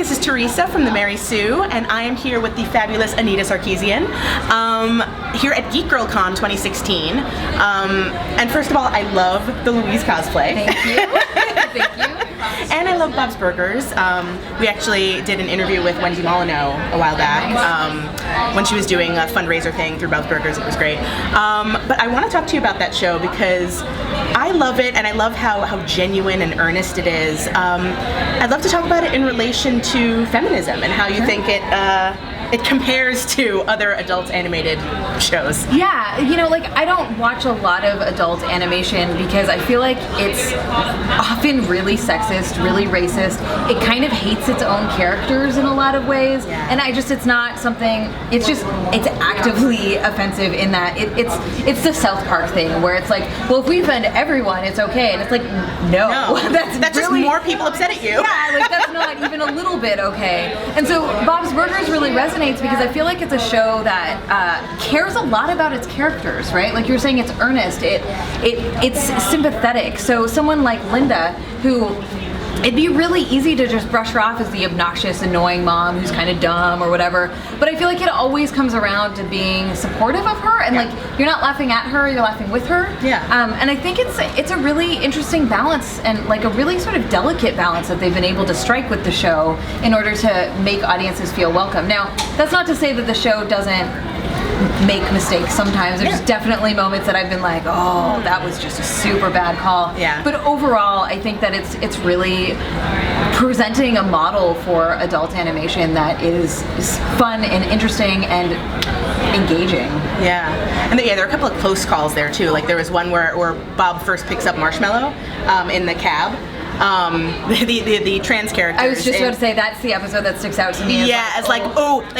this is Teresa from the Mary Sue, and I am here with the fabulous Anita Sarkeesian here at Geek Girl Con 2016. And first of all, I love the Louise cosplay. Thank you. Thank you. And I love Bob's Burgers. We actually did an interview with Wendy Molyneux a while back when she was doing a fundraiser thing through Bob's Burgers. It was great. But I want to talk to you about that show because I love it, and I love how genuine and earnest it is. I'd love to talk about it in relation to feminism and how you think it compares to other adult animated shows. Yeah, you know, like I don't watch a lot of adult animation because I feel like it's often really sexist, really racist. It kind of hates its own characters in a lot of ways, and it's not something. It's actively offensive in that it's the South Park thing where it's like, well, if we offend everyone, it's okay, and it's like, no. that's just really, more people upset at you. Yeah, like that's not even a little bit okay. And so Bob's Burgers really resonates because I feel like it's a show that cares a lot about its characters, right? Like you're saying, it's earnest, it's sympathetic. So someone like Linda, who it'd be really easy to just brush her off as the obnoxious, annoying mom who's kind of dumb or whatever, but I feel like it always comes around to being supportive of her, and like you're not laughing at her, you're laughing with her. And I think it's a really interesting balance, and like a really sort of delicate balance that they've been able to strike with the show in order to make audiences feel welcome. Now, that's not to say that the show doesn't make mistakes sometimes. There's definitely moments that I've been like, oh, that was just a super bad call. But overall, I think that it's really presenting a model for adult animation that is fun and interesting and engaging. And there are a couple of close calls there too. Like there was one where Bob first picks up Marshmallow in the cab. The trans characters. I was just about to say that's the episode that sticks out to me. It's like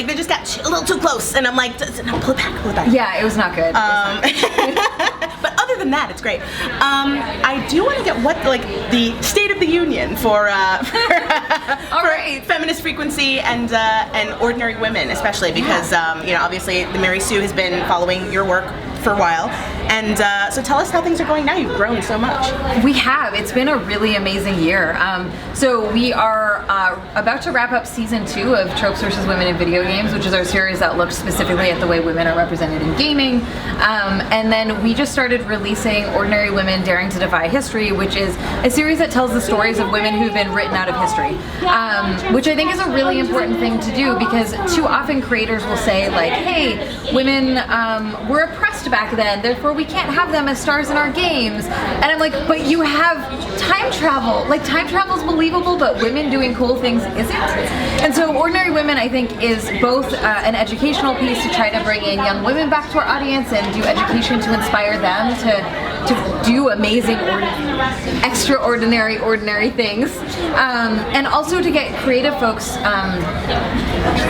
they just got a little too close, and I'm like, no, pull it back. Yeah, it was not good. But other than that, it's great. I do want to get the State of the Union for feminist frequency and ordinary women, especially because obviously the Mary Sue has been following your work for a while, and so tell us how things are going now. You've grown so much. We have. It's been a really amazing year. So we are about to wrap up season 2 of Tropes vs. Women in Video Games, which is our series that looks specifically at the way women are represented in gaming. And then we just started releasing Ordinary Women Daring to Defy History, which is a series that tells the stories of women who've been written out of history, which I think is a really important thing to do because too often creators will say like, hey, women were oppressed back then, therefore we can't have them as stars in our games. And I'm like, but you have time travel. Like time travel's believable, but women doing cool things isn't. And so Ordinary Women, I think, is both an educational piece to try to bring in young women back to our audience and do education to inspire them to do amazing, extraordinary, ordinary things, and also to get creative folks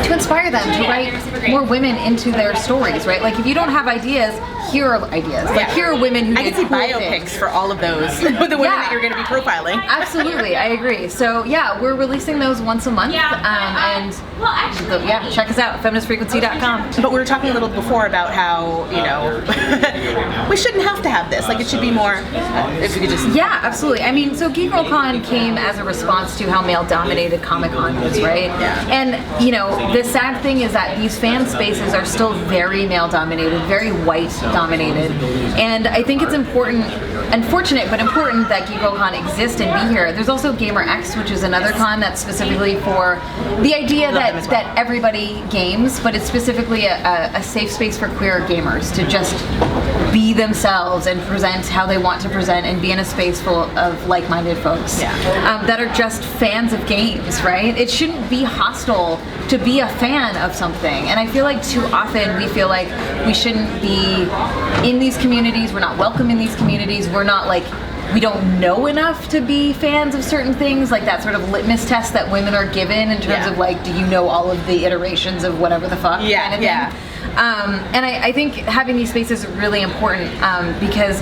to inspire them to write more women into their stories, right? Like if you don't have ideas, here are ideas. Like here are women who I can see cool biopics things for all of those, the women that you're going to be profiling. Absolutely, I agree. So yeah, we're releasing those once a month, and check us out, feministfrequency.com. But we were talking a little before about how we shouldn't have to have this. Like it should be more. If we could just. Yeah, absolutely. I mean, so Geek Girl Con came as a response to how male-dominated Comic-Con is, right? And the sad thing is that these fan spaces are still very male-dominated, very white-dominated, and I think it's important, unfortunate but important, that Geek Girl Con exists and be here. There's also Gamer X, which is another con that's specifically for the idea that everybody games, but it's specifically a safe space for queer gamers to just be themselves and present how they want to present and be in a space full of like-minded folks that are just fans of games, right? It shouldn't be hostile to be a fan of something, and I feel like too often we feel like we shouldn't be in these communities, we're not welcome in these communities, we're not like, we don't know enough to be fans of certain things, like that sort of litmus test that women are given in terms of like, do you know all of the iterations of whatever the fuck kind of thing. And I think having these spaces is really important because,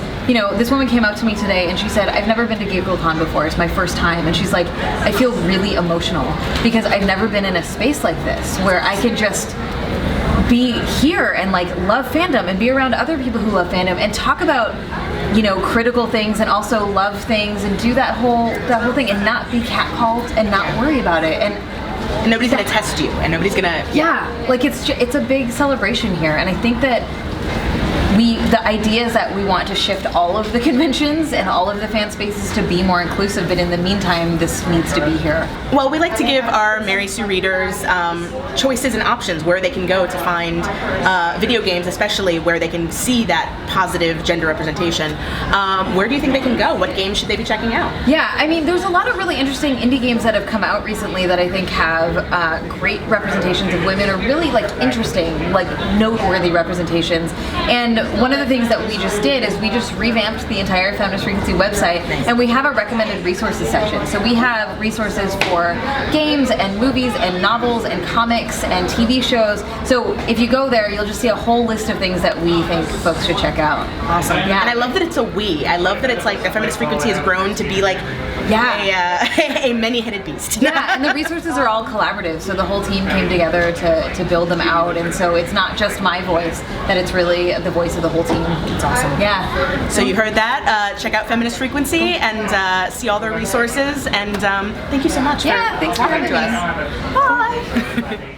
this woman came up to me today and she said, I've never been to Geek Girl Con before, it's my first time, and she's like, I feel really emotional because I've never been in a space like this where I can just be here and like love fandom and be around other people who love fandom and talk about critical things and also love things and do that whole thing and not be catcalled and not worry about it. And And nobody's gonna test you, and nobody's gonna. Yeah, like it's a big celebration here, and I think that the idea is that we want to shift all of the conventions and all of the fan spaces to be more inclusive, but in the meantime, this needs to be here. Well, we like to give our Mary Sue readers choices and options where they can go to find video games, especially where they can see that positive gender representation. Where do you think they can go? What games should they be checking out? Yeah, I mean, there's a lot of really interesting indie games that have come out recently that I think have great representations of women, or really like interesting, like noteworthy representations. And one of the things that we just did is we just revamped the entire Feminist Frequency website, and we have a recommended resources section. So we have resources for games and movies and novels and comics and TV shows. So if you go there, you'll just see a whole list of things that we think folks should check out. Awesome. Yeah. And I love that it's a we. I love that it's like the Feminist Frequency has grown to be like a many-headed beast. Yeah, and the resources are all collaborative, so the whole team came together to build them out, and so it's not just my voice, that it's really the voice of the whole team. It's awesome. Yeah. So you heard that. Check out Feminist Frequency and see all their resources, and thank you so much for Thanks for talking having to us. Bye!